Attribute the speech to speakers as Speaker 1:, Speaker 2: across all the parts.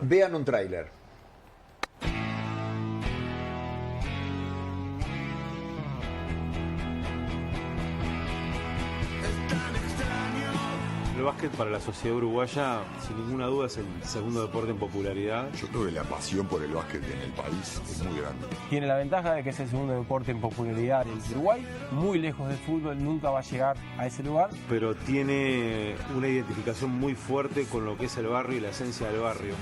Speaker 1: Vean un tráiler.
Speaker 2: El básquet para la sociedad uruguaya, sin ninguna duda, es el segundo deporte en popularidad.
Speaker 3: Yo creo que la pasión por el básquet en el país es muy grande.
Speaker 4: Tiene la ventaja de que es el segundo deporte en popularidad en Uruguay. Muy lejos del fútbol, nunca va a llegar a ese lugar.
Speaker 2: Pero tiene una identificación muy fuerte con lo que es el barrio y la esencia del barrio.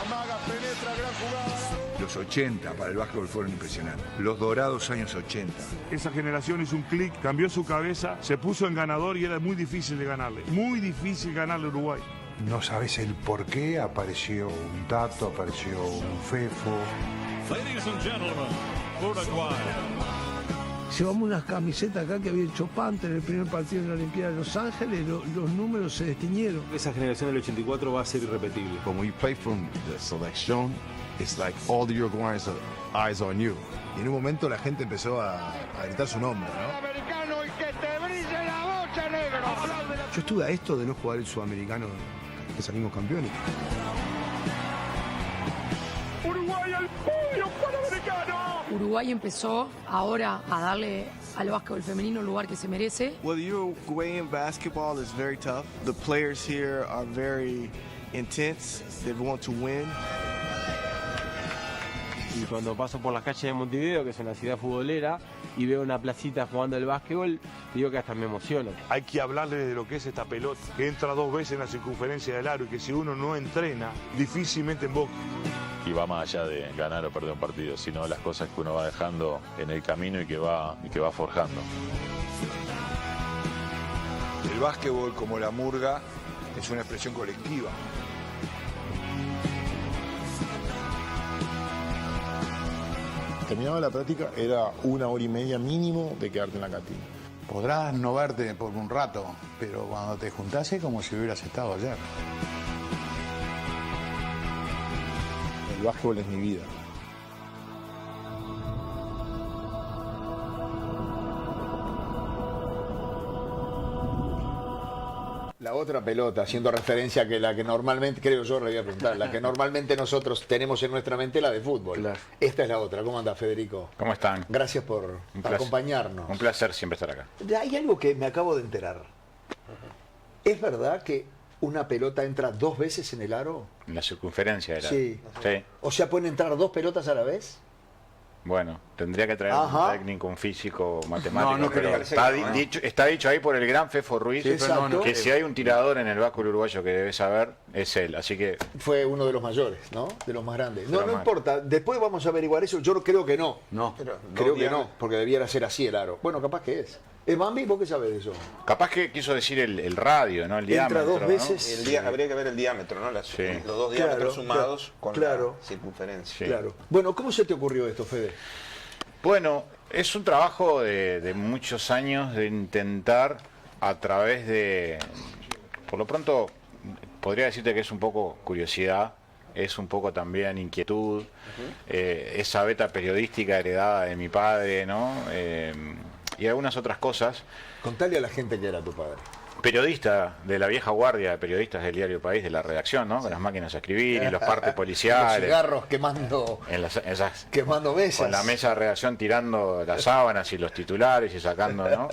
Speaker 3: Amaga, penetra, gran jugada. Los 80 para el básquetbol fueron impresionantes. Los dorados años 80.
Speaker 5: Esa generación hizo un clic, cambió su cabeza, se puso en ganador y era muy difícil de ganarle. Muy difícil ganarle a Uruguay.
Speaker 6: No sabes el por qué apareció un Tato, apareció un Fefo.
Speaker 7: Ladies and gentlemen, Uruguay.
Speaker 8: Llevamos unas camisetas acá que había hecho Panther en el primer partido de la Olimpiada de Los Ángeles, los números se destiñeron.
Speaker 2: Esa generación del 84 va a ser irrepetible.
Speaker 9: When we play from the selection, it's like all the Uruguayans are eyes on you.
Speaker 10: Y en un momento la gente empezó a gritar su nombre, ¿no?
Speaker 11: Americano y que te brille la bocha, negro.
Speaker 8: Yo estuve a esto de no jugar el sudamericano, que salimos campeones.
Speaker 11: Uruguay al podio panamericano.
Speaker 12: Uruguay empezó ahora a darle al básquetbol femenino el lugar que se merece.
Speaker 13: Well, the Uruguayan basketball is very tough. The players here are very intense. They want to win.
Speaker 4: Y cuando paso por las calles de Montevideo, que es una ciudad futbolera, y veo una placita jugando el básquetbol, digo que hasta me emociono.
Speaker 5: Hay que hablarle de lo que es esta pelota, que entra 2 veces en la circunferencia del aro y que si uno no entrena, difícilmente emboca.
Speaker 14: Y va más allá de ganar o perder un partido, sino las cosas que uno va dejando en el camino y que va forjando.
Speaker 3: El básquetbol, como la murga, es una expresión colectiva.
Speaker 10: Terminaba la práctica, era 1 hora y media mínimo de quedarte en la cantina.
Speaker 6: Podrás no verte por un rato, pero cuando te juntás es como si hubieras estado ayer.
Speaker 10: El básquetbol es mi vida.
Speaker 1: La otra pelota, haciendo referencia a que la que normalmente, creo yo, le voy a preguntar, la que normalmente nosotros tenemos en nuestra mente, la de fútbol.
Speaker 2: Claro.
Speaker 1: Esta es la otra. ¿Cómo anda, Federico?
Speaker 14: ¿Cómo están?
Speaker 1: Gracias por acompañarnos.
Speaker 14: Un placer siempre estar acá.
Speaker 1: Hay algo que me acabo de enterar. ¿Es verdad que una pelota entra 2 veces en el aro?
Speaker 14: En la circunferencia era.
Speaker 1: Sí.
Speaker 14: Sí.
Speaker 1: O sea, ¿pueden entrar 2 pelotas a la vez?
Speaker 14: Bueno, tendría que traer un técnico, un físico, matemático.
Speaker 1: No
Speaker 14: pero está dicho ahí por el gran Fefo Ruiz,
Speaker 1: sí,
Speaker 14: que si hay un tirador en el básquetbol uruguayo que debe saber, es él. Así que
Speaker 1: fue uno de los mayores, ¿no? De los más grandes. No importa, después vamos a averiguar eso. Yo creo que no. Creo que no, porque debiera ser así el aro. Bueno, capaz que es. Bambi, ¿vos qué sabés de eso?
Speaker 14: Capaz que quiso decir el radio, ¿no? El diámetro.
Speaker 1: Entra 2 veces.
Speaker 15: ¿no? Habría que ver el diámetro, ¿no? Los 2 diámetros sumados con la circunferencia.
Speaker 1: Sí. Claro. Bueno, ¿cómo se te ocurrió esto, Fede?
Speaker 14: Bueno, es un trabajo de muchos años de intentar a través de... Por lo pronto, podría decirte que es un poco curiosidad, es un poco también inquietud, esa beta periodística heredada de mi padre, ¿no? Y algunas otras cosas.
Speaker 1: Contale a la gente que era tu padre.
Speaker 14: Periodista de la vieja guardia de periodistas del Diario País, de la redacción, ¿no? Con las máquinas a escribir y los partes policiales.
Speaker 1: Los cigarros quemando. Quemando mesas.
Speaker 14: Con la mesa de redacción tirando las sábanas y los titulares y sacando, ¿no?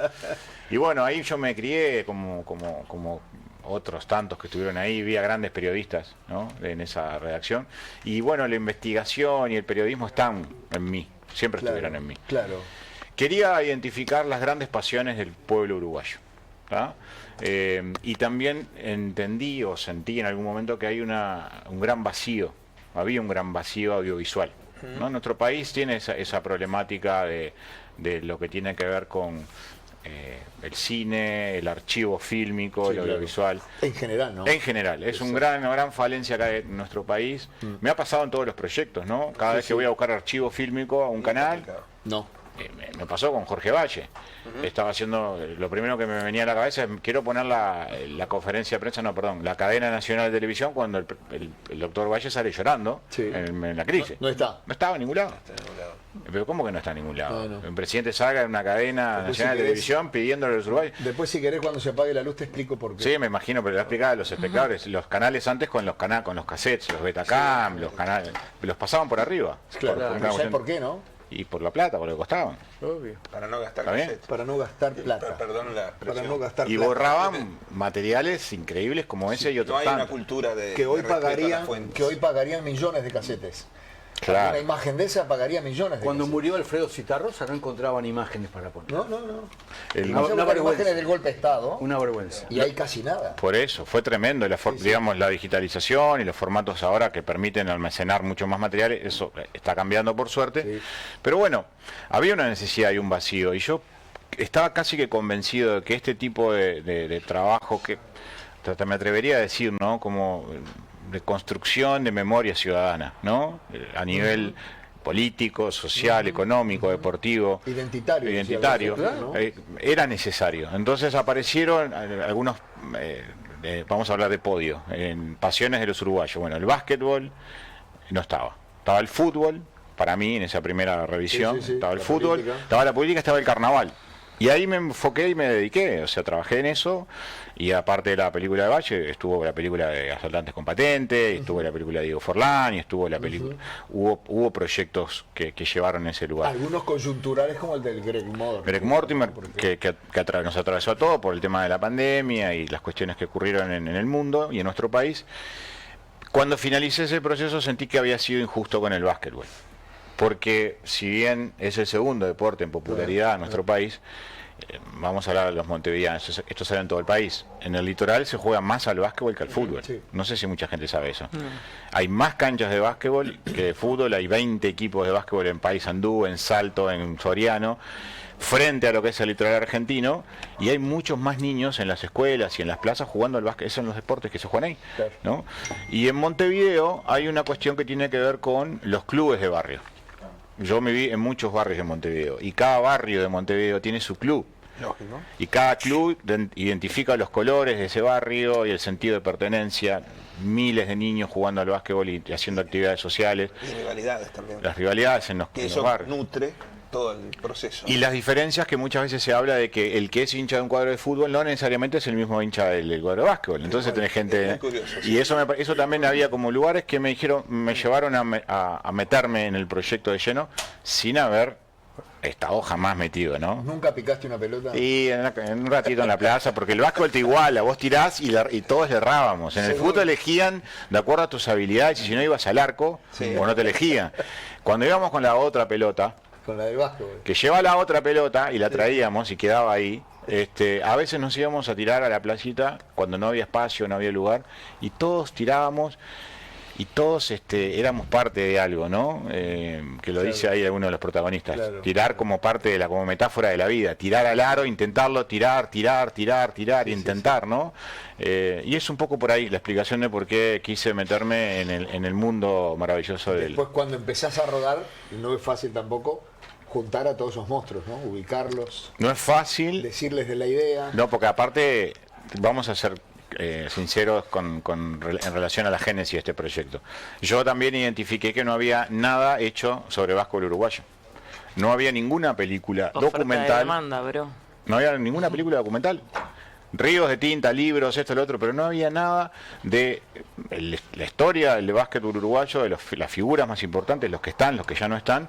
Speaker 14: Y bueno, ahí yo me crié como otros tantos que estuvieron ahí, vi a grandes periodistas, ¿no? En esa redacción. Y bueno, la investigación y el periodismo están en mí, siempre estuvieron en mí.
Speaker 1: Claro.
Speaker 14: Quería identificar las grandes pasiones del pueblo uruguayo. Y también entendí o sentí en algún momento que hay un gran vacío, había un gran vacío audiovisual, ¿no? Nuestro país tiene esa problemática de lo que tiene que ver con el cine, el archivo fílmico, el audiovisual.
Speaker 1: En general, ¿no?
Speaker 14: En general, es una gran falencia acá en nuestro país. Me ha pasado en todos los proyectos, ¿no? Cada vez que voy a buscar archivo fílmico a un canal, me pasó con Jorge Valle. Estaba haciendo, lo primero que me venía a la cabeza es, quiero poner la conferencia de prensa, la cadena nacional de televisión cuando el doctor Valle sale llorando en la crisis.
Speaker 1: No está.
Speaker 14: No estaba en ningún lado. Pero ¿cómo que no está en ningún lado? No. El presidente salga en una cadena nacional de televisión pidiéndole a los uruguayos.
Speaker 1: Después, si querés, cuando se apague la luz, te explico por qué.
Speaker 14: Sí, me imagino, pero le voy a explicar a los espectadores. Los canales antes con los cassettes, los Betacam, los canales, los pasaban por arriba.
Speaker 1: Claro, no sé por qué, ¿no?
Speaker 14: Y por la plata, por lo que costaban.
Speaker 15: Obvio. Para no gastar cassettes.
Speaker 1: Para no gastar plata.
Speaker 15: Perdón la expresión.
Speaker 1: Para no gastar
Speaker 14: y
Speaker 1: plata.
Speaker 14: borraban materiales increíbles como ese y otros
Speaker 15: tantos. No hay una cultura
Speaker 1: que hoy pagarían millones de casetes.
Speaker 14: Claro.
Speaker 1: Una imagen de esa pagaría millones de
Speaker 16: Cuando
Speaker 1: casetes.
Speaker 16: murió Alfredo Citarrosa no encontraban imágenes para poner.
Speaker 1: No.
Speaker 16: Una vergüenza.
Speaker 1: Imágenes del golpe de Estado.
Speaker 16: Una vergüenza.
Speaker 1: Y hay casi nada.
Speaker 14: Por eso, fue tremendo. Digamos, la digitalización y los formatos ahora que permiten almacenar mucho más materiales, eso está cambiando por suerte. Sí. Pero bueno, había una necesidad y un vacío. Y yo estaba casi que convencido de que este tipo de trabajo, que me atrevería a decir, ¿no? Como de construcción de memoria ciudadana, ¿no? A nivel político, social, económico, deportivo, identitario, claro, ¿no? Era necesario. Entonces aparecieron algunos, vamos a hablar de podio, en pasiones de los uruguayos. Bueno, el básquetbol no estaba. Estaba el fútbol, para mí, en esa primera revisión, estaba el fútbol, estaba la política, estaba el carnaval. Y ahí me enfoqué y me dediqué, o sea, trabajé en eso, y aparte de la película de Valle, estuvo la película de Asaltantes con Patente, estuvo la película de Diego Forlán, y estuvo la película... Hubo proyectos que llevaron ese lugar.
Speaker 1: Algunos coyunturales como el del Greg Mortimer.
Speaker 14: Greg Mortimer, que nos atravesó a todo por el tema de la pandemia y las cuestiones que ocurrieron en el mundo y en nuestro país. Cuando finalicé ese proceso sentí que había sido injusto con el básquetbol. Porque si bien es el segundo deporte en popularidad en nuestro país, vamos a hablar de los montevideanos, esto se ve en todo el país. En el litoral se juega más al básquetbol que al fútbol. No sé si mucha gente sabe eso. Hay más canchas de básquetbol que de fútbol, hay 20 equipos de básquetbol en Paysandú, en Salto, en Soriano, frente a lo que es el litoral argentino, y hay muchos más niños en las escuelas y en las plazas jugando al básquet. Esos son los deportes que se juegan ahí, ¿no? Y en Montevideo hay una cuestión que tiene que ver con los clubes de barrio. Yo me vi en muchos barrios de Montevideo y cada barrio de Montevideo tiene su club.
Speaker 15: Lógico.
Speaker 14: Y cada club identifica los colores de ese barrio y el sentido de pertenencia. Miles de niños jugando al básquetbol y haciendo actividades sociales.
Speaker 15: Y rivalidades también.
Speaker 14: Las rivalidades en los barrios.
Speaker 15: Nutre todo el proceso.
Speaker 14: Y las diferencias que muchas veces se habla de que el que es hincha de un cuadro de fútbol no necesariamente es el mismo hincha del cuadro de básquetbol. Entonces tenés gente...
Speaker 15: Curioso,
Speaker 14: y eso también había como lugares que me llevaron a meterme en el proyecto de lleno sin haber estado jamás metido, ¿no?
Speaker 1: ¿Nunca picaste una pelota?
Speaker 14: Sí, en un ratito en la plaza, porque el básquetbol te iguala, vos tirás y todos le errábamos. En el fútbol elegían de acuerdo a tus habilidades y si no ibas al arco, o no te elegían. Cuando íbamos con la otra pelota,
Speaker 1: con la del básquetbol,
Speaker 14: que lleva la otra pelota y la traíamos y quedaba ahí, a veces nos íbamos a tirar a la placita cuando no había espacio, no había lugar, y todos tirábamos y todos éramos parte de algo, ¿no? Que lo dice ahí alguno de los protagonistas. Tirar como parte de como metáfora de la vida, tirar al aro, intentarlo, tirar, intentar, ¿no? Y es un poco por ahí la explicación de por qué quise meterme en el mundo maravilloso del...
Speaker 1: Después cuando empezás a rodar, no es fácil tampoco juntar a todos esos monstruos, ¿no? Ubicarlos.
Speaker 14: No es fácil.
Speaker 1: Decirles de la idea.
Speaker 14: No, porque aparte, vamos a ser sinceros en relación a la génesis de este proyecto. Yo también identifiqué que no había nada hecho sobre básquetbol uruguayo. No había ninguna película documental.
Speaker 17: Demanda, bro.
Speaker 14: No había ninguna película documental. Ríos de tinta, libros, esto, lo otro, pero no había nada de la historia del básquetbol uruguayo, de las figuras más importantes, los que están, los que ya no están.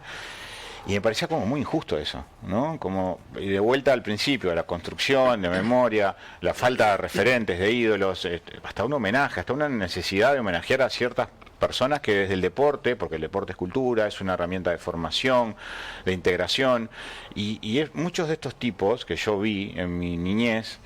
Speaker 14: Y me parecía como muy injusto eso, ¿no? Como, y de vuelta al principio, a la construcción de memoria, la falta de referentes, de ídolos, hasta un homenaje, hasta una necesidad de homenajear a ciertas personas que desde el deporte, porque el deporte es cultura, es una herramienta de formación, de integración, y muchos de estos tipos que yo vi en mi niñez,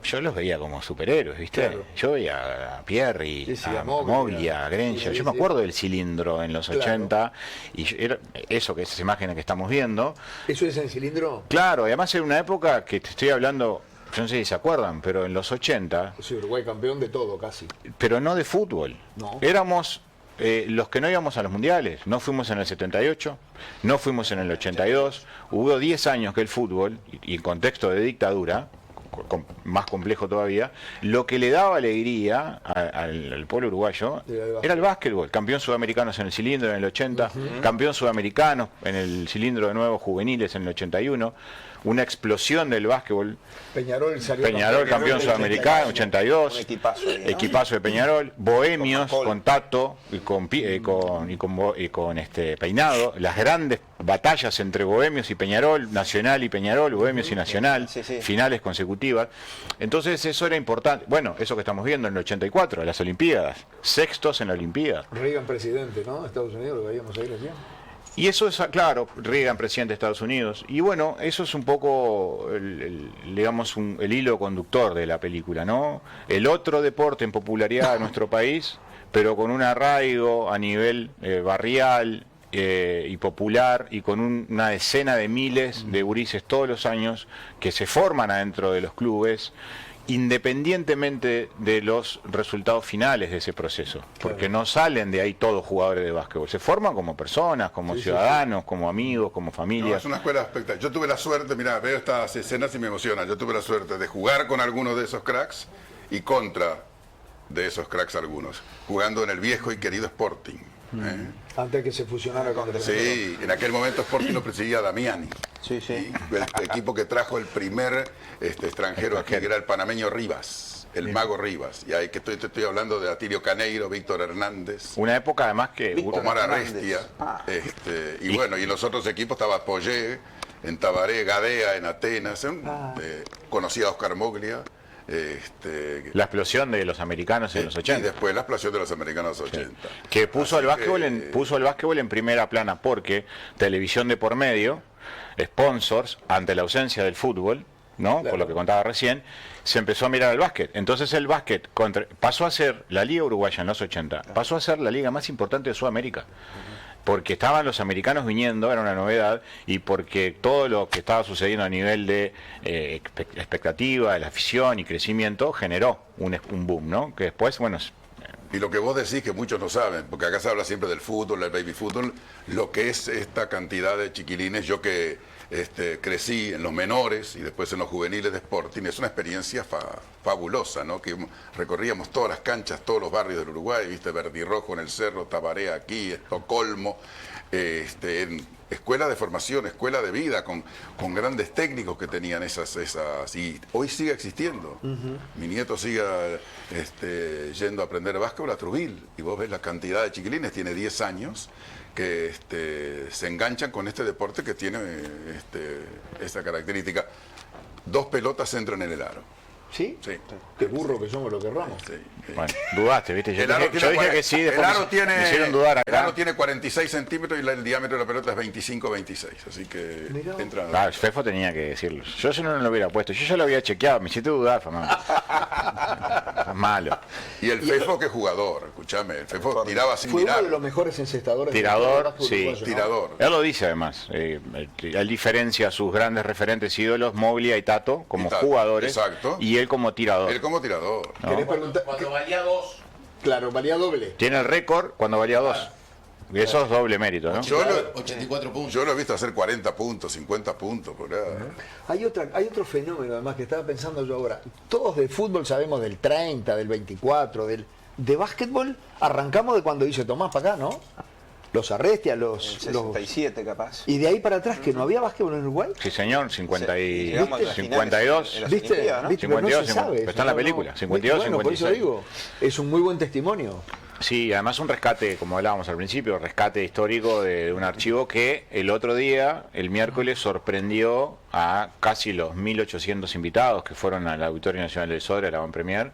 Speaker 14: yo los veía como superhéroes, ¿viste? Claro. Yo veía a Pierri, a Mogli, a Granger. Yo me acuerdo del cilindro en los 80, y era eso, que esas imágenes que estamos viendo.
Speaker 1: ¿Eso es el cilindro?
Speaker 14: Claro, además era una época que te estoy hablando, yo no sé si se acuerdan, pero en los 80...
Speaker 1: Sí, Uruguay campeón de todo, casi.
Speaker 14: Pero no de fútbol.
Speaker 1: No.
Speaker 14: Éramos... los que no íbamos a los mundiales, no fuimos en el 78, no fuimos en el 82, hubo 10 años que el fútbol, y en contexto de dictadura, más complejo todavía, lo que le daba alegría al pueblo uruguayo era el básquetbol. Campeón sudamericanos en el cilindro en el 80, campeón sudamericano en el cilindro de nuevo juveniles en el 81, una explosión del básquetbol.
Speaker 1: Peñarol
Speaker 14: campeón sudamericano, 82, equipazo de Peñarol, Bohemios con Tato y con Peinado, las grandes batallas entre Bohemios y Peñarol, Nacional y Peñarol, Bohemios y Nacional, finales consecutivas. Entonces eso era importante. Bueno, eso que estamos viendo en el 84, las Olimpiadas, sextos en la Olimpiada.
Speaker 1: Reagan presidente, ¿no? Estados Unidos, lo veíamos ahí recién.
Speaker 14: Y eso es, claro, Reagan, presidente de Estados Unidos. Y bueno, eso es un poco, digamos, el hilo conductor de la película, ¿no? El otro deporte en popularidad de nuestro país, pero con un arraigo a nivel barrial y popular, y con una decena de miles de gurises todos los años que se forman adentro de los clubes, independientemente de los resultados finales de ese proceso, porque no salen de ahí todos jugadores de básquetbol, se forman como personas, como ciudadanos, como amigos, como familias.
Speaker 17: No, es una escuela espectacular. Yo tuve la suerte, mira, veo estas escenas y me emociona, yo tuve la suerte de jugar con algunos de esos cracks y contra de esos cracks algunos, jugando en el viejo y querido Sporting.
Speaker 1: Antes que se fusionara con el
Speaker 17: Sí, en aquel momento Sporting lo presidía Damiani. El equipo que trajo el primer extranjero aquí, que era el panameño Rivas, el mago Rivas. Y ahí que estoy hablando de Atilio Caneiro, Víctor Hernández.
Speaker 14: Una época además que
Speaker 17: Omar Arrestia. Y bueno, y en los otros equipos estaba Poyé, en Tabaré, Gadea, en Atenas. Conocía a Oscar Moglia.
Speaker 14: La explosión de los americanos en los 80.
Speaker 17: Y después la explosión de los americanos en los 80.
Speaker 14: Que puso el básquetbol en primera plana, porque televisión de por medio, sponsors, ante la ausencia del fútbol, ¿no? Por lo que contaba recién, se empezó a mirar el básquet. Entonces el básquet pasó a ser la Liga Uruguaya en los 80, pasó a ser la liga más importante de Sudamérica. Porque estaban los americanos viniendo, era una novedad, y porque todo lo que estaba sucediendo a nivel de expectativa, de la afición y crecimiento, generó un boom, ¿no? Que después, bueno...
Speaker 17: Y lo que vos decís, que muchos no saben, porque acá se habla siempre del fútbol, del baby fútbol, lo que es esta cantidad de chiquilines, yo que crecí en los menores y después en los juveniles de Sporting, es una experiencia fabulosa, ¿no? Que recorríamos todas las canchas, todos los barrios del Uruguay, viste, Verdirrojo en el Cerro, Tabaré aquí, Estocolmo, en escuela de formación, escuela de vida, con grandes técnicos que tenían esas y hoy sigue existiendo. Mi nieto sigue yendo a aprender básquetbol a Trujillo, y vos ves la cantidad de chiquilines, tiene 10 años, que se enganchan con este deporte que tiene esta característica. 2 pelotas entran en el aro.
Speaker 1: ¿Sí? Sí. Qué burro que somos, lo que erramos.
Speaker 14: Sí. Bueno, dudaste, ¿viste? Yo dije que sí, después
Speaker 17: me
Speaker 14: hicieron dudar acá.
Speaker 17: El aro tiene 46 centímetros y el diámetro de la pelota es 25-26, así que entran.
Speaker 14: El Fefo tenía que decirlo. Yo eso no lo hubiera puesto, yo ya lo había chequeado, me hiciste dudar, Fernando. Es malo.
Speaker 17: Y el Fefo, que jugador, escúchame, el Fefo tiraba sin mirar.
Speaker 1: Fue uno de los mejores encestadores.
Speaker 14: Tirador, sí.
Speaker 17: Tirador.
Speaker 14: Él lo dice además. Él diferencia a sus grandes referentes ídolos, Moglia y Tato, como jugadores.
Speaker 17: Exacto.
Speaker 14: Y él como tirador.
Speaker 17: Él como tirador.
Speaker 14: ¿No?
Speaker 18: Cuando valía 2.
Speaker 1: Claro, valía doble.
Speaker 14: Tiene el récord cuando valía 2. Y eso es doble mérito, ¿no?
Speaker 18: 84 puntos.
Speaker 17: Yo lo he visto hacer 40 puntos, 50 puntos, por ahí.
Speaker 1: Hay otro fenómeno además que estaba pensando yo ahora. Todos de fútbol sabemos del 30, del 24, de básquetbol arrancamos de cuando dice Tomás para acá, ¿no? Los Arrestia, los
Speaker 15: 67 capaz.
Speaker 1: Y de ahí para atrás, que no había básquetbol en Uruguay.
Speaker 14: Sí, señor, 52.
Speaker 1: ¿Viste?
Speaker 14: ¿no? 52, no sabe, está en la película. 52,
Speaker 1: bueno, 56. Por eso digo, es un muy buen testimonio.
Speaker 14: Sí, además un rescate, como hablábamos al principio, rescate histórico de un archivo que el otro día, el miércoles, sorprendió a casi los 1.800 invitados que fueron al Auditorio Nacional del Sodre, a la Van Premier,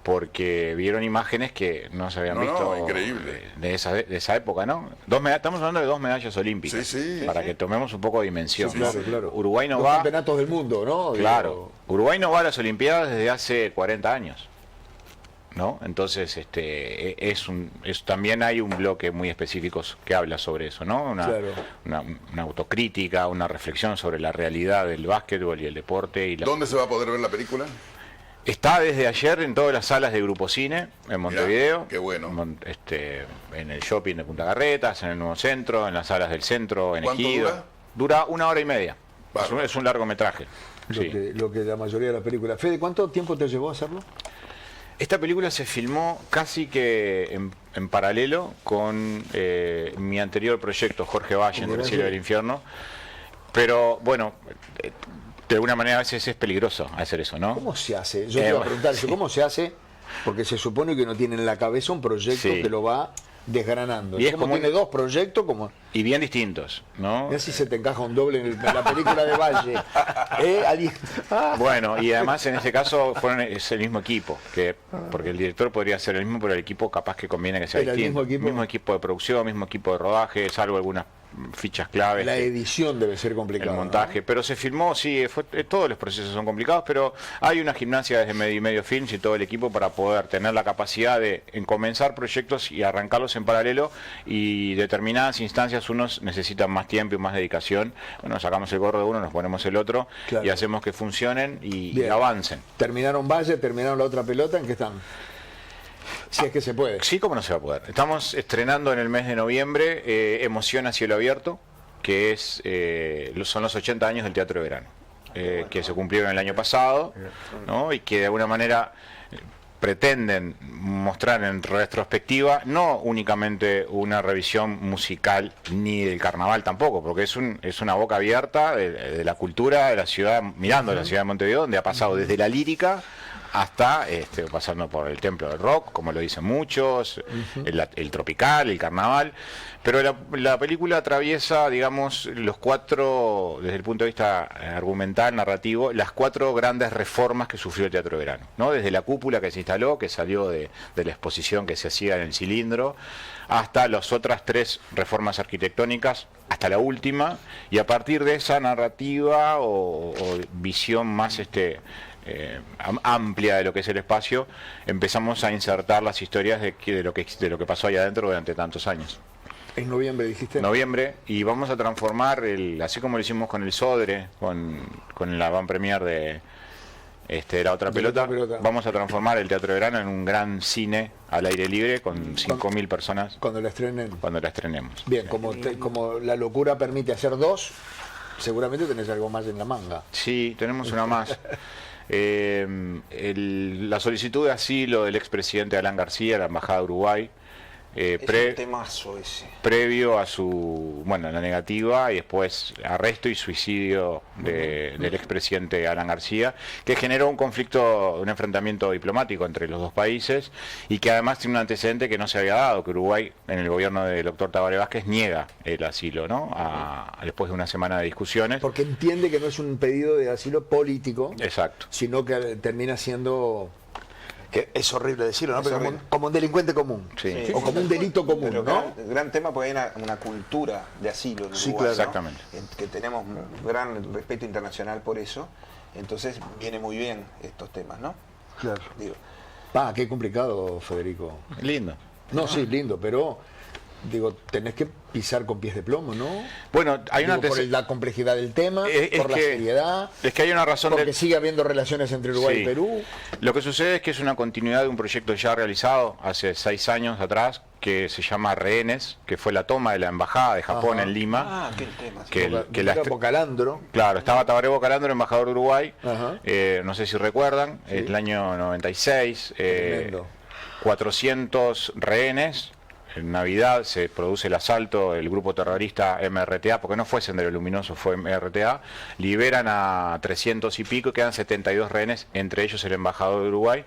Speaker 14: porque vieron imágenes que no se habían visto
Speaker 17: increíble.
Speaker 14: De esa época, ¿no? Estamos hablando de 2 medallas olímpicas, para que tomemos un poco de dimensión.
Speaker 1: Sí, claro.
Speaker 14: Uruguay no
Speaker 1: Los
Speaker 14: va...
Speaker 1: campeonatos del mundo, ¿no?
Speaker 14: Claro. Uruguay no va a las Olimpiadas desde hace 40 años. ¿No? Entonces, también hay un bloque muy específico que habla sobre eso, ¿no? Una autocrítica, una reflexión sobre la realidad del básquetbol y el deporte.
Speaker 17: ¿Dónde se va a poder ver la película?
Speaker 14: Está desde ayer en todas las salas de Grupo Cine, en Montevideo.
Speaker 17: Mirá, qué bueno.
Speaker 14: En el shopping de Punta Carretas, en el Nuevo Centro, en las salas del centro, en
Speaker 17: ¿Cuánto
Speaker 14: Ejido.
Speaker 17: dura?
Speaker 14: Dura 1 hora y media. Es un largometraje.
Speaker 1: lo que la mayoría de la película. Fede, ¿cuánto tiempo te llevó a hacerlo?
Speaker 14: Esta película se filmó casi que en paralelo con mi anterior proyecto, Jorge Valle, en el cielo del infierno. Pero bueno, de alguna manera a veces es peligroso hacer eso, ¿no?
Speaker 1: ¿Cómo se hace? Yo te iba a preguntar, ¿cómo se hace? Porque se supone que uno tiene en la cabeza un proyecto que lo va desgranando.
Speaker 14: Y es como
Speaker 1: tiene dos proyectos
Speaker 14: y bien distintos, ¿no?
Speaker 1: Mira si se te encaja un doble en la película de Valle.
Speaker 14: Bueno, y además en este caso es el mismo equipo, porque el director podría ser el mismo, pero el equipo capaz que conviene que sea distinto.
Speaker 1: El
Speaker 14: mismo equipo de producción, mismo equipo de rodaje, salvo algunas fichas claves.
Speaker 1: La edición debe ser complicada.
Speaker 14: El montaje, ¿no? Pero se filmó, sí, todos los procesos son complicados, pero hay una gimnasia desde Medio Films y todo el equipo para poder tener la capacidad de comenzar proyectos y arrancarlos en paralelo, y determinadas instancias unos necesitan más tiempo y más dedicación. Bueno, sacamos el gorro de uno, nos ponemos el otro, y hacemos que funcionen y avancen.
Speaker 1: ¿Terminaron Valle? ¿Terminaron la otra pelota? ¿En qué están? Si es que se puede.
Speaker 14: Sí, cómo no se va a poder. Estamos estrenando en el mes de noviembre Emoción a cielo abierto, que son los 80 años del Teatro de Verano, que se cumplieron el año pasado, ¿no? Y que de alguna manera pretenden mostrar en retrospectiva no únicamente una revisión musical ni del carnaval tampoco, porque es una boca abierta de la cultura de la ciudad, mirando la ciudad de Montevideo, donde ha pasado desde la lírica hasta pasando por el templo del rock, como lo dicen muchos, el tropical, el carnaval, pero la película atraviesa, digamos, los cuatro, desde el punto de vista argumental, narrativo, las cuatro grandes reformas que sufrió el Teatro de Verano, ¿no? Desde la cúpula que se instaló, que salió de la exposición que se hacía en el cilindro, hasta las otras tres reformas arquitectónicas, hasta la última, y a partir de esa narrativa o visión más amplia de lo que es el espacio, empezamos a insertar las historias de lo que pasó allá adentro durante tantos años.
Speaker 1: En noviembre dijiste.
Speaker 14: Noviembre, y vamos a transformar, así como lo hicimos con el Sodre, con la van premier de la otra pelota, vamos a transformar el Teatro de Verano en un gran cine al aire libre con 5.000 personas.
Speaker 1: Cuando la estrenen.
Speaker 14: Cuando la estrenemos.
Speaker 1: Bien, como la locura permite hacer dos, seguramente tenés algo más en la manga.
Speaker 14: Sí, tenemos una más. La solicitud de asilo del expresidente Alan García a la Embajada de Uruguay,
Speaker 15: es un temazo ese.
Speaker 14: Previo a la negativa y después arresto y suicidio del expresidente Alan García, que generó un conflicto, un enfrentamiento diplomático entre los dos países, y que además tiene un antecedente que no se había dado, que Uruguay, en el gobierno del doctor Tabaré Vázquez, niega el asilo, ¿no? Después de una semana de discusiones.
Speaker 1: Porque entiende que no es un pedido de asilo político.
Speaker 14: Exacto.
Speaker 1: Sino que termina siendo... Que es horrible decirlo, ¿no? Pero como un delincuente común, o como un delito común,
Speaker 15: pero
Speaker 1: ¿no?
Speaker 15: Gran tema, porque hay una cultura de asilo en Uruguay,
Speaker 1: claro.
Speaker 14: Exactamente.
Speaker 15: Que tenemos un gran respeto internacional por eso, entonces viene muy bien estos temas, ¿no?
Speaker 1: Claro. Digo. Qué complicado, Federico.
Speaker 14: Lindo.
Speaker 1: No, sí, lindo, pero tenés que pisar con pies de plomo, ¿no?
Speaker 14: Bueno, hay
Speaker 1: por la complejidad del tema, por la seriedad.
Speaker 14: Es que hay una razón.
Speaker 1: Porque sigue habiendo relaciones entre Uruguay y Perú.
Speaker 14: Lo que sucede es que es una continuidad de un proyecto ya realizado hace 6 años atrás, que se llama Rehenes, que fue la toma de la embajada de Japón en Lima.
Speaker 15: Qué tema.
Speaker 1: Bocalandro.
Speaker 14: Claro, estaba Tabaré Bocalandro, embajador de Uruguay. No sé si recuerdan, el año 96, 400 rehenes. En Navidad se produce el asalto, el grupo terrorista MRTA, porque no fue Sendero Luminoso, fue MRTA, liberan a 300 y pico, quedan 72 rehenes, entre ellos el embajador de Uruguay,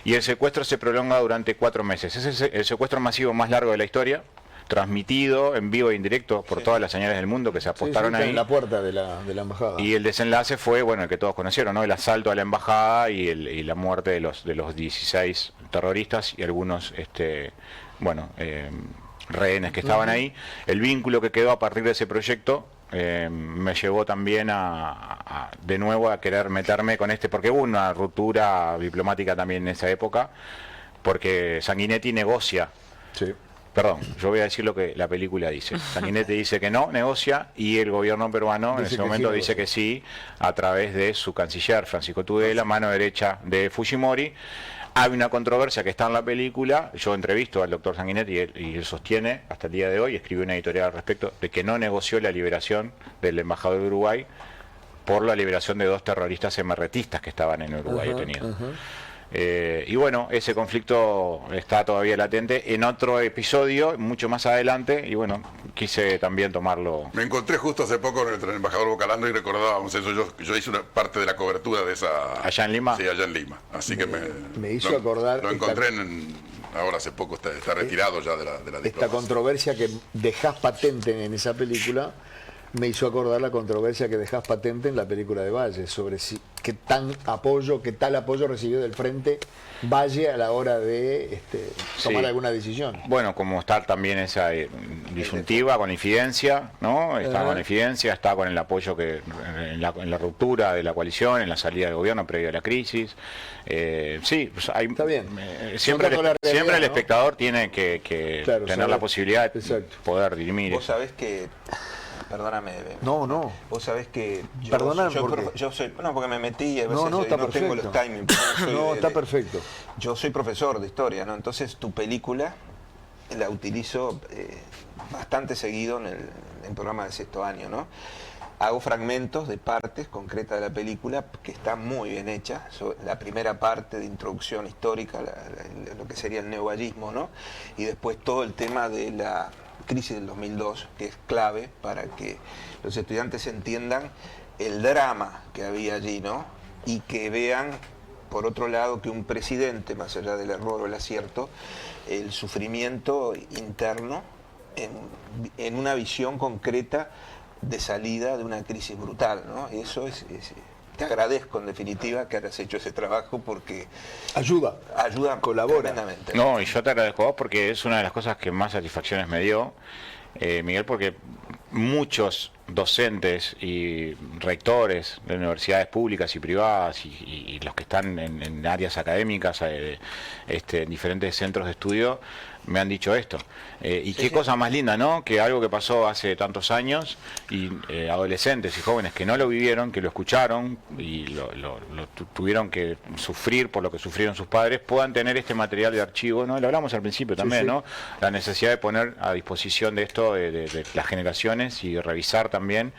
Speaker 14: y el secuestro se prolonga durante 4 meses. Es el secuestro masivo más largo de la historia, transmitido en vivo e indirecto por todas las señales del mundo que se apostaron ahí.
Speaker 1: En la puerta de la embajada.
Speaker 14: Y el desenlace fue, el que todos conocieron, ¿no? El asalto a la embajada y la muerte de los 16 terroristas y algunos rehenes que estaban ahí. El vínculo que quedó a partir de ese proyecto me llevó también de nuevo a querer meterme con porque hubo una ruptura diplomática también en esa época, porque Sanguinetti negocia.
Speaker 1: Sí.
Speaker 14: Perdón, yo voy a decir lo que la película dice. Sanguinetti dice que no, negocia, y el gobierno peruano en ese momento dice que sí, a través de su canciller, Francisco Tudela, mano derecha de Fujimori. Hay una controversia que está en la película. Yo entrevisto al doctor Sanguinetti y él sostiene hasta el día de hoy, escribió una editorial al respecto, de que no negoció la liberación del embajador de Uruguay por la liberación de 2 terroristas emerretistas que estaban en Uruguay detenidos. Y bueno, ese conflicto está todavía latente en otro episodio, mucho más adelante, y bueno, quise también tomarlo.
Speaker 17: Me encontré justo hace poco con el embajador Bocalando y recordábamos eso. Yo hice una parte de la cobertura de esa...
Speaker 14: ¿Allá en Lima?
Speaker 17: Sí, allá en Lima. Así que
Speaker 1: me hizo acordar...
Speaker 17: Lo encontré ahora hace poco, está retirado ya de la diplomacia.
Speaker 1: Esta controversia que dejás patente en esa película me hizo acordar la controversia que dejás patente en la película de Valle, sobre qué tal apoyo recibió del Frente Valle a la hora de tomar alguna decisión.
Speaker 14: Bueno, como está también esa disyuntiva con Infidencia, ¿no? Está con Infidencia, está con el apoyo que en la ruptura de la coalición, en la salida del gobierno previo a la crisis. Sí, pues hay,
Speaker 1: está bien.
Speaker 14: Siempre el espectador tiene que tener la posibilidad de poder dirimir.
Speaker 15: Vos sabés que... Perdóname.
Speaker 1: No.
Speaker 15: Vos sabés que yo soy... No, porque me metí, a veces no tengo los timings.
Speaker 1: Está perfecto.
Speaker 15: Yo soy profesor de historia, ¿no? Entonces tu película la utilizo bastante seguido en el programa de sexto año, ¿no? Hago fragmentos de partes concretas de la película que está muy bien hecha. La primera parte de introducción histórica, lo que sería el neovallismo, ¿no? Y después todo el tema de la crisis del 2002, que es clave para que los estudiantes entiendan el drama que había allí, ¿no? Y que vean, por otro lado, que un presidente, más allá del error o el acierto, el sufrimiento interno en una visión concreta de salida de una crisis brutal, ¿no? Y eso te agradezco en definitiva que hayas hecho ese trabajo porque
Speaker 1: ayuda, colabora.
Speaker 14: No, y yo te agradezco a vos porque es una de las cosas que más satisfacciones me dio, Miguel, porque muchos docentes y rectores de universidades públicas y privadas y los que están en áreas académicas, en diferentes centros de estudio, me han dicho esto. Y qué cosa más linda, ¿no? Que algo que pasó hace tantos años y adolescentes y jóvenes que no lo vivieron, que lo escucharon y lo tuvieron que sufrir por lo que sufrieron sus padres, puedan tener este material de archivo, ¿no? Lo hablamos al principio también, ¿no? La necesidad de poner a disposición de esto de las generaciones y revisar también.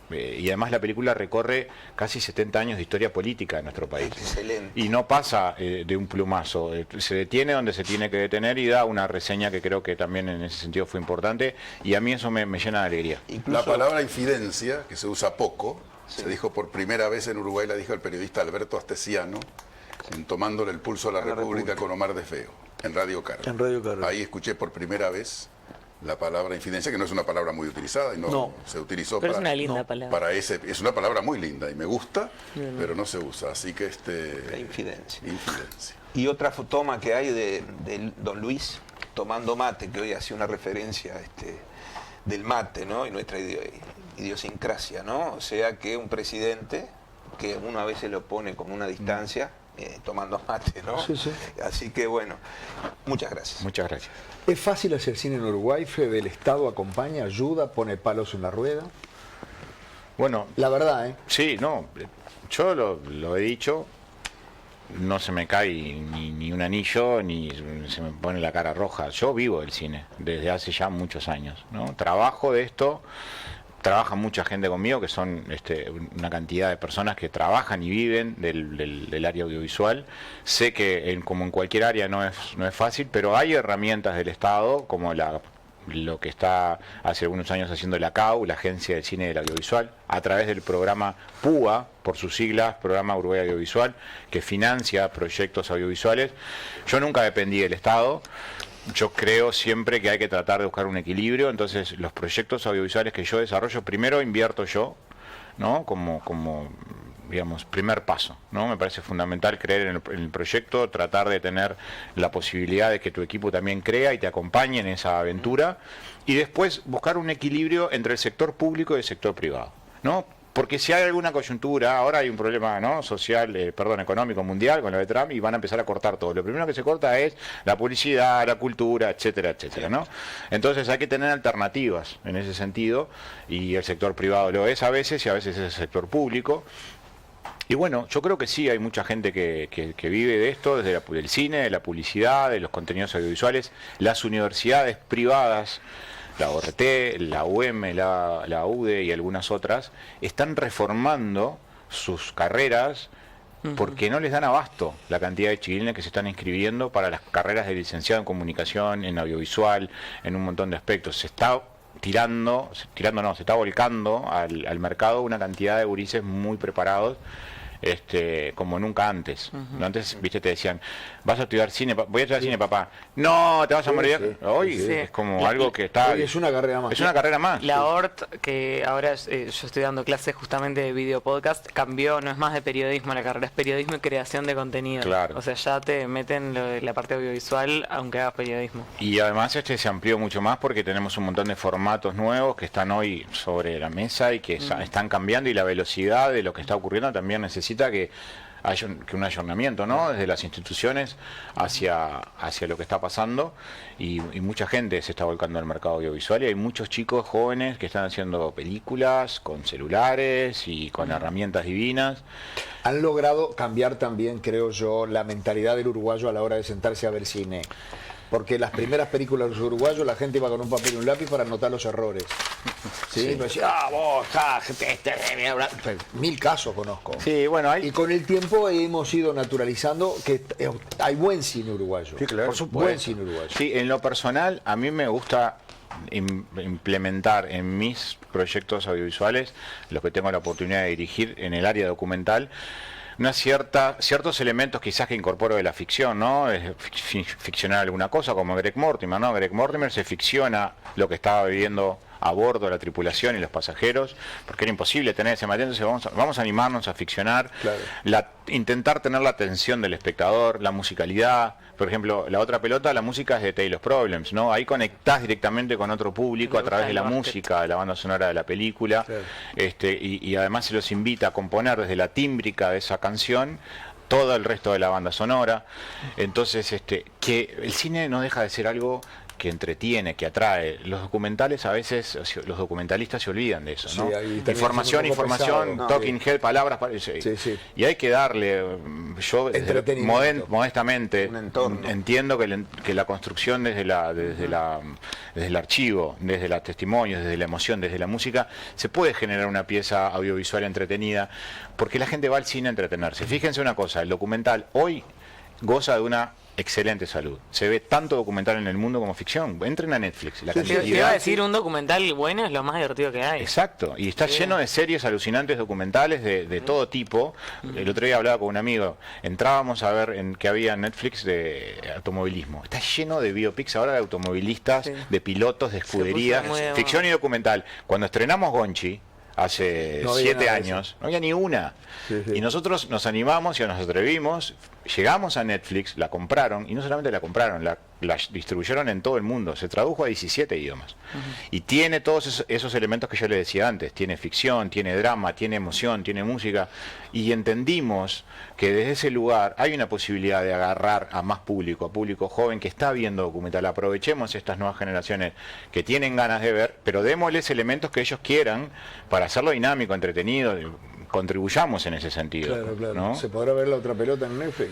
Speaker 14: Y además la película recorre casi 70 años de historia política en nuestro país.
Speaker 15: Excelente.
Speaker 14: Y no pasa de un plumazo, se detiene donde se tiene que detener y da una reseña que creo que también en ese sentido fue importante y a mí eso me llena de alegría.
Speaker 17: La palabra infidencia, que se usa poco, se dijo por primera vez en Uruguay, la dijo el periodista Alberto Astesiano, en Tomándole el pulso a la República con Omar de Feo, en Radio Carlos. Ahí escuché por primera vez la palabra infidencia, que no es una palabra muy utilizada y no se utilizó
Speaker 19: pero es una linda palabra.
Speaker 17: Es una palabra muy linda y me gusta, pero no se usa, así que
Speaker 15: la infidencia. Y otra toma que hay de don Luis tomando mate, que hoy hace una referencia del mate, ¿no? Y nuestra idiosincrasia, ¿no? O sea que un presidente que uno a veces lo pone con una distancia tomando mate, ¿no? Así que bueno, muchas gracias.
Speaker 14: Muchas gracias.
Speaker 1: ¿Es fácil hacer cine en Uruguay? ¿Fede el Estado acompaña, ayuda, pone palos en la rueda?
Speaker 14: Bueno,
Speaker 1: la verdad,
Speaker 14: Sí, no, yo lo he dicho, no se me cae ni un anillo, ni se me pone la cara roja. Yo vivo el cine desde hace ya muchos años, ¿no? Trabajo de esto. Trabaja mucha gente conmigo, que son una cantidad de personas que trabajan y viven del área audiovisual. Sé que como en cualquier área no es fácil, pero hay herramientas del Estado, como lo que está hace algunos años haciendo la CAU, la Agencia del Cine y del Audiovisual, a través del programa PUA, por sus siglas, Programa Uruguay Audiovisual, que financia proyectos audiovisuales. Yo nunca dependí del Estado. Yo creo siempre que hay que tratar de buscar un equilibrio, entonces los proyectos audiovisuales que yo desarrollo, primero invierto yo, ¿no? Como digamos, primer paso, ¿no? Me parece fundamental creer en el proyecto, tratar de tener la posibilidad de que tu equipo también crea y te acompañe en esa aventura, y después buscar un equilibrio entre el sector público y el sector privado, ¿no? Porque si hay alguna coyuntura, ahora hay un problema, ¿no? Económico mundial con lo de Trump, y van a empezar a cortar todo. Lo primero que se corta es la publicidad, la cultura, etcétera, etcétera, ¿no? Entonces hay que tener alternativas en ese sentido, y el sector privado lo es a veces, y a veces es el sector público. Y bueno, yo creo que sí, hay mucha gente que vive de esto, desde el cine, de la publicidad, de los contenidos audiovisuales. Las universidades privadas la ORT, la UM, la UDE y algunas otras, están reformando sus carreras porque no les dan abasto la cantidad de chiquilines que se están inscribiendo para las carreras de licenciado en comunicación, en audiovisual, en un montón de aspectos. Se está se está volcando al mercado una cantidad de gurises muy preparados, como nunca antes. Antes, viste, te decían, vas a estudiar cine, voy a estudiar cine, papá. No, te vas a morir. Hoy es como algo que está...
Speaker 1: Hoy es una carrera más.
Speaker 14: Es una carrera más.
Speaker 19: La ORT, que ahora yo estoy dando clases justamente de video podcast, cambió, no es más de periodismo la carrera, es periodismo y creación de contenido.
Speaker 14: Claro.
Speaker 19: O sea, ya te meten la parte audiovisual, aunque hagas periodismo.
Speaker 14: Y además se amplió mucho más porque tenemos un montón de formatos nuevos que están hoy sobre la mesa y que están cambiando, y la velocidad de lo que está ocurriendo también necesita que haya un ayornamiento, ¿no? Desde las instituciones hacia lo que está pasando, y mucha gente se está volcando al mercado audiovisual, y hay muchos chicos jóvenes que están haciendo películas con celulares y con herramientas divinas.
Speaker 1: Han logrado cambiar también, creo yo, la mentalidad del uruguayo a la hora de sentarse a ver cine. Porque las primeras películas de los uruguayos, la gente iba con un papel y un lápiz para anotar los errores. ¿Sí? Pues decía, vos, mil casos conozco.
Speaker 14: Sí, bueno,
Speaker 1: y con el tiempo hemos ido naturalizando que hay buen cine uruguayo.
Speaker 14: Sí, claro. Por supuesto.
Speaker 1: Buen cine uruguayo.
Speaker 14: Sí, en lo personal, a mí me gusta implementar en mis proyectos audiovisuales, los que tengo la oportunidad de dirigir en el área documental, ciertos elementos quizás que incorporo de la ficción, ¿no? Ficcionar alguna cosa, como Greg Mortimer, ¿no? Greg Mortimer se ficciona lo que estaba viviendo a bordo la tripulación y los pasajeros, porque era imposible tener ese material. Entonces vamos a animarnos a ficcionar, claro. Intentar tener la atención del espectador, la musicalidad. Por ejemplo, La Otra Pelota, la música es de Taylor's Problems, ¿no? Ahí conectás directamente con otro público a través de la música, de la banda sonora de la película, claro. Y además se los invita a componer desde la tímbrica de esa canción todo el resto de la banda sonora. Entonces, que el cine no deja de ser algo que entretiene, que atrae. Los documentales, a veces los documentalistas se olvidan de eso, ¿no? Sí, información, talking head, palabras, y hay que darle, yo modestamente entiendo que la construcción desde el archivo, desde los testimonios, desde la emoción, desde la música, se puede generar una pieza audiovisual entretenida, porque la gente va al cine a entretenerse. Fíjense una cosa, el documental hoy goza de una excelente salud. Se ve tanto documental en el mundo como ficción. Entren a Netflix.
Speaker 19: Te iba a decir, un documental bueno es lo más divertido que hay.
Speaker 14: Exacto. Y está lleno de series alucinantes documentales de todo tipo. El otro día hablaba con un amigo. Entrábamos a ver que había en Netflix de automovilismo. Está lleno de biopics ahora de automovilistas, de pilotos, de escuderías. Ficción y documental. Cuando estrenamos Gonchi, hace 7 años, no había ni una. Y nosotros nos animamos y nos atrevimos, llegamos a Netflix, la compraron, y no solamente la compraron, la distribuyeron en todo el mundo, se tradujo a 17 idiomas. Y tiene todos esos elementos que yo le decía antes, tiene ficción, tiene drama, tiene emoción, tiene música, y entendimos que desde ese lugar hay una posibilidad de agarrar a más público, a público joven que está viendo documental. Aprovechemos estas nuevas generaciones que tienen ganas de ver, pero démosles elementos que ellos quieran para hacerlo dinámico, entretenido. Contribuyamos en ese sentido.
Speaker 1: Claro.
Speaker 14: ¿no?
Speaker 1: ¿Se podrá ver La Otra Pelota en Netflix?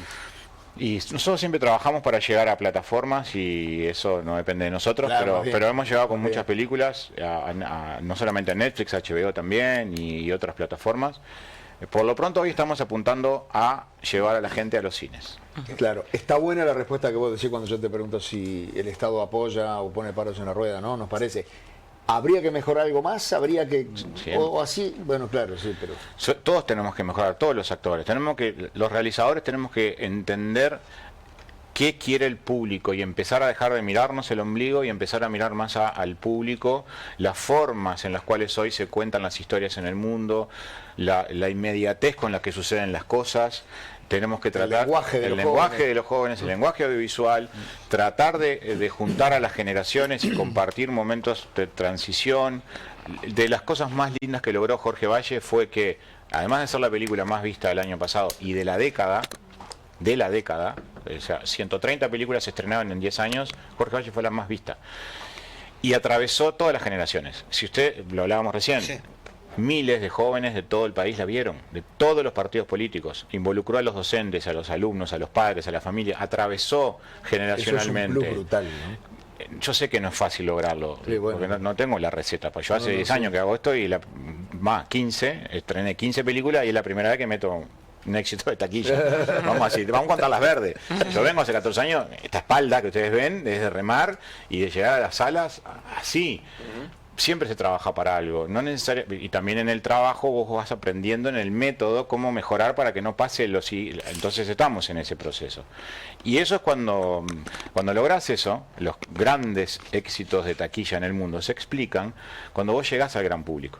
Speaker 14: Y nosotros siempre trabajamos para llegar a plataformas, y eso no depende de nosotros, pero hemos llegado con muchas películas, no solamente a Netflix, a HBO también y otras plataformas. Por lo pronto hoy estamos apuntando a llevar a la gente a los cines.
Speaker 1: Claro, está buena la respuesta que vos decís cuando yo te pregunto si el Estado apoya o pone palos en la rueda, ¿no? Nos parece. ¿Habría que mejorar algo más? ¿Habría que...? O así, bueno, claro, sí, pero...
Speaker 14: Todos tenemos que mejorar, todos los actores. Los realizadores tenemos que entender qué quiere el público y empezar a dejar de mirarnos el ombligo y empezar a mirar más al público, las formas en las cuales hoy se cuentan las historias en el mundo, la inmediatez con la que suceden las cosas. Tenemos que tratar el lenguaje de los jóvenes, el lenguaje audiovisual, tratar de juntar a las generaciones y compartir momentos de transición. De las cosas más lindas que logró Jorge Valle fue que, además de ser la película más vista del año pasado y de la década, o sea, 130 películas se estrenaban en 10 años, Jorge Valle fue la más vista. Y atravesó todas las generaciones. Si usted, lo hablábamos recién, miles de jóvenes de todo el país la vieron, de todos los partidos políticos, involucró a los docentes, a los alumnos, a los padres, a la familia, atravesó generacionalmente.
Speaker 1: Eso es un plus brutal, ¿no?
Speaker 14: yo sé que no es fácil lograrlo,
Speaker 1: Sí, bueno.
Speaker 14: porque no tengo la receta. Pues yo hace 10 años que hago esto y más 15, estrené 15 películas y es la primera vez que meto un éxito de taquilla. Vamos a contar las verdes. Yo vengo hace 14 años, esta espalda que ustedes ven, es de remar y de llegar a las salas así. Siempre se trabaja para algo, no necesariamente, y también en el trabajo vos vas aprendiendo en el método cómo mejorar para que no pase entonces estamos en ese proceso. Y eso es cuando lográs eso, los grandes éxitos de taquilla en el mundo se explican cuando vos llegás al gran público.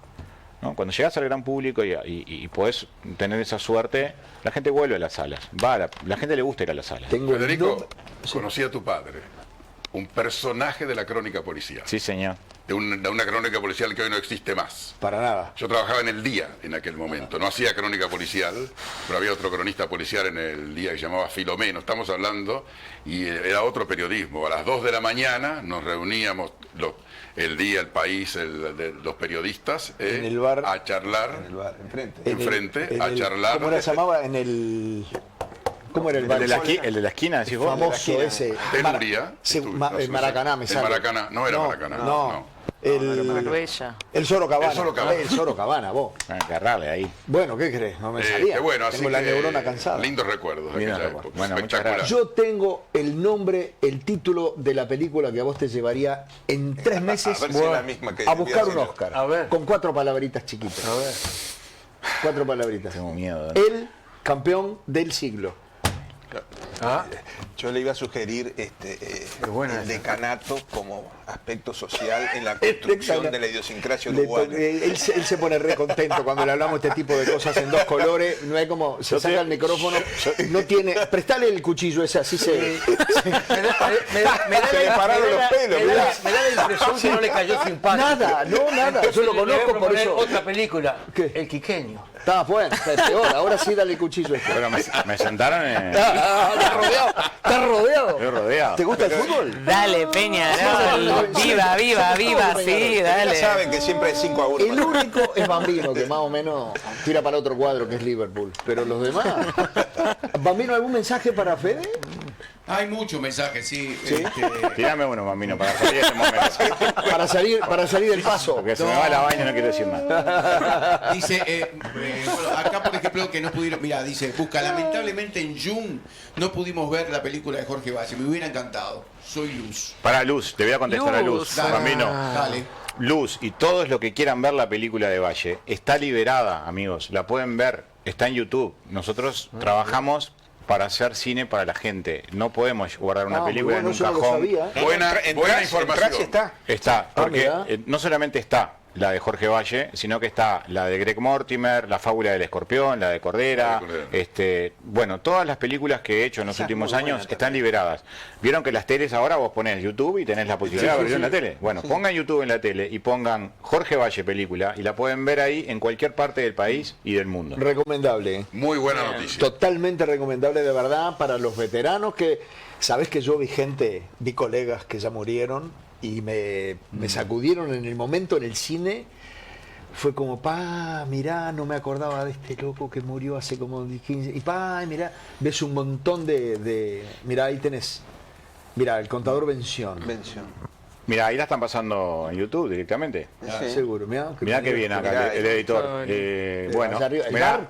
Speaker 14: ¿No? Cuando llegás al gran público y podés tener esa suerte, la gente vuelve a las salas, la gente le gusta ir a las salas.
Speaker 17: Federico, conocí a tu padre, un personaje de la crónica policial.
Speaker 14: Sí, señor.
Speaker 17: De una crónica policial que hoy no existe más.
Speaker 1: Para nada.
Speaker 17: Yo trabajaba en El Día en aquel momento, no hacía crónica policial, pero había otro cronista policial en El Día que se llamaba Filomeno, estamos hablando, y era otro periodismo. A las 2 de la mañana nos reuníamos, El Día, El País, los periodistas,
Speaker 1: en el bar,
Speaker 17: a charlar,
Speaker 15: En el bar, enfrente.
Speaker 17: charlar.
Speaker 1: ¿Cómo se llamaba? En el... ¿Cómo era el bar?
Speaker 14: El de la esquina, decís vos.
Speaker 1: Famoso ese.
Speaker 17: Tenuria.
Speaker 1: Maracaná, me sale.
Speaker 17: Maracaná, no era Maracaná.
Speaker 1: No. El Sorocabana. El Sorocabana, vos.
Speaker 14: Agarrarle ahí.
Speaker 1: Bueno, ¿qué crees? No me salía.
Speaker 17: Bueno,
Speaker 1: tengo la neurona cansada.
Speaker 17: Lindos recuerdos de aquella época.
Speaker 14: Bueno,
Speaker 17: espectacular.
Speaker 1: Yo tengo el nombre, el título de la película que a vos te llevaría en 3 meses
Speaker 15: A ver si es la misma que
Speaker 1: a buscar un
Speaker 15: yo.
Speaker 1: Oscar.
Speaker 16: A ver.
Speaker 1: Con 4 palabritas chiquitas.
Speaker 16: A ver.
Speaker 1: 4 palabritas.
Speaker 14: Tengo miedo.
Speaker 1: El campeón del siglo.
Speaker 15: Yo le iba a sugerir el decanato como aspecto social en la construcción de la idiosincrasia uruguaya.
Speaker 1: Él se pone re contento cuando le hablamos de este tipo de cosas en 2 colores. No hay como, se saca el micrófono, no tiene, prestale el cuchillo ese, así se...
Speaker 16: Me da la impresión que no le cayó simpático.
Speaker 1: Nada, yo lo conozco por eso.
Speaker 16: Otra película,
Speaker 1: ¿Qué?
Speaker 16: El Quiqueño.
Speaker 1: Está bueno, está peor, ahora sí dale el cuchillo este.
Speaker 14: Pero me sentaron en...
Speaker 1: ¿Estás rodeado?
Speaker 14: Estoy rodeado.
Speaker 1: ¿Te gusta el fútbol?
Speaker 19: Dale, Peñarol. Viva, sí, dale.
Speaker 15: Ya saben que siempre hay 5-1.
Speaker 1: El único es Bambino, que más o menos tira para otro cuadro, que es Liverpool. Pero los demás... ¿Bambino, algún mensaje para Fede?
Speaker 18: Hay muchos mensajes, sí.
Speaker 14: Tirame uno, Bambino, para salir de este momento.
Speaker 1: Para salir del paso.
Speaker 14: Porque se me va la vaina y no quiero decir más.
Speaker 18: Dice, bueno, acá por ejemplo que no pudieron, mira, dice, busca, lamentablemente en June no pudimos ver la película de Jorge Valle, me hubiera encantado. Soy Luz.
Speaker 14: Para Luz, te voy a contestar a Luz,
Speaker 18: Dale.
Speaker 14: Bambino.
Speaker 18: Dale.
Speaker 14: Luz y todos los que quieran ver la película de Valle, está liberada, amigos, la pueden ver, está en YouTube. Nosotros trabajamos para hacer cine para la gente. No podemos guardar una película en un cajón.
Speaker 17: Buena información.
Speaker 14: Está, porque no solamente está la de Jorge Valle, sino que está la de Greg Mortimer, La Fábula del Escorpión, la de Cordera, bueno, todas las películas que he hecho en los últimos años están liberadas. Vieron que las teles ahora vos ponés YouTube y tenés la posibilidad de verlo en la tele. Bueno, pongan YouTube en la tele y pongan Jorge Valle película y la pueden ver ahí en cualquier parte del país y del mundo.
Speaker 1: Recomendable.
Speaker 17: Muy buena noticia.
Speaker 1: Totalmente recomendable de verdad para los veteranos que, sabés que yo vi colegas que ya murieron y me sacudieron en el momento en el cine. Fue como, mirá, no me acordaba de este loco que murió hace como 15... Y mirá, ves un montón mirá, ahí tenés, mirá, el contador Vención.
Speaker 14: Mira, ahí la están pasando en YouTube directamente.
Speaker 1: Sí. Seguro, mirá
Speaker 14: que viene acá el editor. Bueno,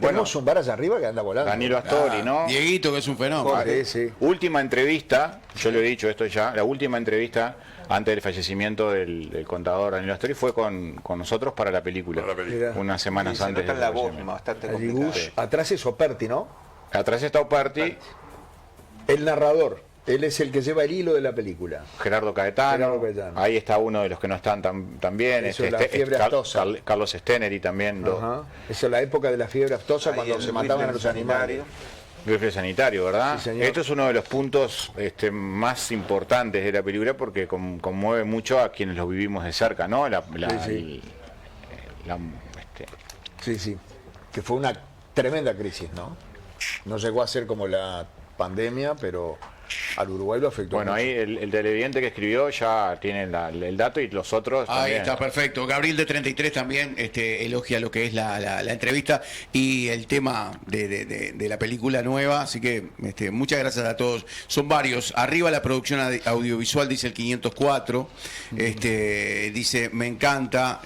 Speaker 1: tenemos un bar allá arriba que anda volando.
Speaker 14: Danilo Astori, ¿no?
Speaker 18: Dieguito, que es un fenómeno.
Speaker 1: Sí.
Speaker 14: Última entrevista, yo lo he dicho esto ya, la última entrevista antes del fallecimiento del contador Danilo Astori fue con nosotros para la película. Unas semanas antes.
Speaker 15: La voz bastante complicada.
Speaker 1: Atrás es Operti, ¿no?
Speaker 14: Atrás está Operti.
Speaker 1: El narrador. Él es el que lleva el hilo de la película.
Speaker 14: Gerardo Caetano. Ahí está uno de los que no están también.
Speaker 1: Eso es la fiebre aftosa.
Speaker 14: Carlos Steneri también.
Speaker 1: Esa es la época de la fiebre aftosa cuando se mataban a los animales.
Speaker 14: Rifle sanitario, ¿verdad?
Speaker 1: Sí,
Speaker 14: esto es uno de los puntos más importantes de la película porque conmueve mucho a quienes lo vivimos de cerca, ¿no?
Speaker 1: Sí. Que fue una tremenda crisis, ¿no? No llegó a ser como la pandemia, pero al Uruguay lo afectó.
Speaker 14: Bueno,
Speaker 1: mucho.
Speaker 14: ahí el televidente que escribió ya tiene el dato y los otros
Speaker 18: Ahí
Speaker 14: también.
Speaker 18: está, perfecto. Gabriel de 33 también elogia lo que es la entrevista y el tema de la película nueva. Así que muchas gracias a todos. Son varios. Arriba la producción audiovisual, dice el 504. Dice, me encanta.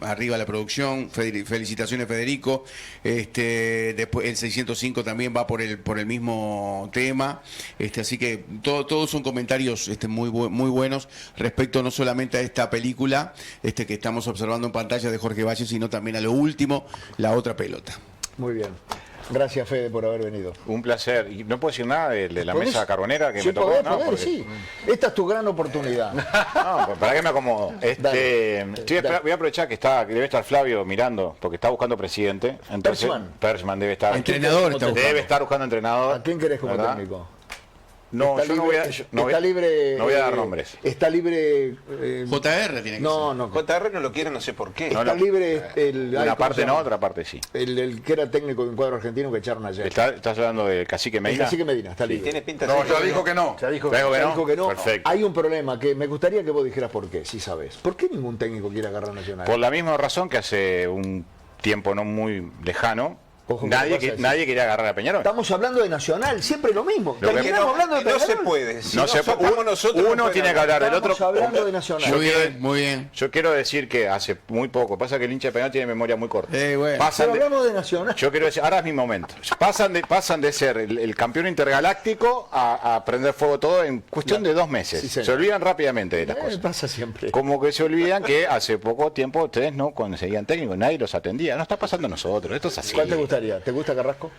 Speaker 18: Arriba la producción. Felicitaciones, Federico. Después el 605 también va por el mismo tema. Así que todos son comentarios muy buenos respecto no solamente a esta película que estamos observando en pantalla de Jorge Valle, sino también a lo último, La otra pelota.
Speaker 1: Muy bien. Gracias, Fede, por haber venido.
Speaker 14: Un placer. Y no puedo decir nada de la
Speaker 1: ¿Podés?
Speaker 14: mesa carbonera que
Speaker 1: Sí,
Speaker 14: me tocó.
Speaker 1: podés,
Speaker 14: No, porque-
Speaker 1: sí. Esta es tu gran oportunidad.
Speaker 14: No, ¿para qué me acomodo? Voy a aprovechar que debe estar Flavio mirando, porque está buscando presidente. Entonces, Persman debe estar.
Speaker 18: Entrenador está buscando.
Speaker 14: Debe estar buscando entrenador.
Speaker 1: ¿A quién querés como
Speaker 14: ¿verdad?
Speaker 1: técnico?
Speaker 14: No,
Speaker 1: Está
Speaker 14: yo no voy a,
Speaker 1: libre-
Speaker 14: yo no voy,
Speaker 1: está libre,
Speaker 14: no voy a dar nombres.
Speaker 1: Está libre.
Speaker 18: JR tiene que
Speaker 1: no,
Speaker 18: ser.
Speaker 1: no.
Speaker 15: JR no lo quiere, no sé por qué.
Speaker 1: Está libre
Speaker 14: Una
Speaker 1: ¿cómo
Speaker 14: parte
Speaker 1: se llama?
Speaker 14: no, otra parte sí.
Speaker 1: El que era técnico de un cuadro argentino que echaron ayer.
Speaker 14: ¿Estás hablando de Cacique Medina?
Speaker 1: Cacique Medina, está libre.
Speaker 15: Tiene pinta
Speaker 17: No,
Speaker 15: de
Speaker 17: ya dijo que no.
Speaker 1: Ya dijo,
Speaker 14: ¿Ya dijo que
Speaker 1: ya
Speaker 14: no?
Speaker 1: dijo que no.
Speaker 14: Perfecto.
Speaker 1: Hay un problema que me gustaría que vos dijeras por qué, si sabes. ¿Por qué ningún técnico quiere agarrar Nacional?
Speaker 14: Por la misma razón que hace un tiempo no muy lejano,
Speaker 1: Ojo, ¿qué pasa?
Speaker 14: nadie quería agarrar a Peñarol.
Speaker 1: Estamos hablando de Nacional, siempre lo mismo.
Speaker 14: Lo que-
Speaker 1: Terminamos hablando de
Speaker 15: no
Speaker 1: Peñarol.
Speaker 15: se puede. Si
Speaker 14: No se puede.
Speaker 15: soltamos nosotros, no
Speaker 14: Uno
Speaker 15: pueden
Speaker 14: tiene que hablar del otro.
Speaker 1: Estamos hablando de Nacional.
Speaker 14: Yo
Speaker 18: Muy
Speaker 14: quiero-
Speaker 18: bien, muy bien.
Speaker 14: Yo quiero decir que hace muy poco, pasa que el hincha de Peñarol tiene memoria muy corta.
Speaker 18: Bueno.
Speaker 14: Pasan
Speaker 1: Pero
Speaker 14: de-
Speaker 1: hablamos de Nacional.
Speaker 14: Yo quiero decir, ahora es mi momento. Pasan de ser el campeón intergaláctico a prender fuego todo en cuestión de 2 meses.
Speaker 1: Sí, señor.
Speaker 14: Se olvidan rápidamente de las cosas.
Speaker 1: Pasa siempre.
Speaker 14: Como que se olvidan que hace poco tiempo ustedes no conseguían técnicos, nadie los atendía. No está pasando a nosotros, esto es así.
Speaker 1: ¿Cuál te gustaría? ¿Te gusta Carrasco?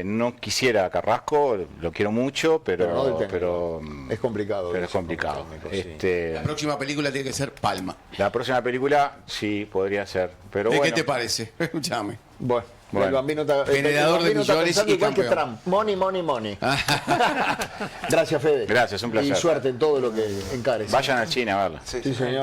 Speaker 14: No quisiera a Carrasco, lo quiero mucho,
Speaker 1: Pero no del
Speaker 14: pero,
Speaker 1: técnico. Es complicado.
Speaker 14: pero es complicado.
Speaker 18: La próxima película tiene que ser Palma.
Speaker 14: La próxima película sí podría ser, pero
Speaker 18: ¿Qué
Speaker 14: bueno.
Speaker 18: te parece? Escúchame.
Speaker 1: Bueno,
Speaker 14: Bueno.
Speaker 1: el Bambino está,
Speaker 18: Generador de
Speaker 1: el Bambino está
Speaker 18: millones
Speaker 1: pensando
Speaker 18: y
Speaker 1: igual que
Speaker 18: campeón.
Speaker 1: Trump. Money, money, money. Gracias, Fede.
Speaker 14: Gracias, un placer.
Speaker 1: Y suerte en todo lo que encares.
Speaker 14: Vayan al cine a verla.
Speaker 1: Sí, señor.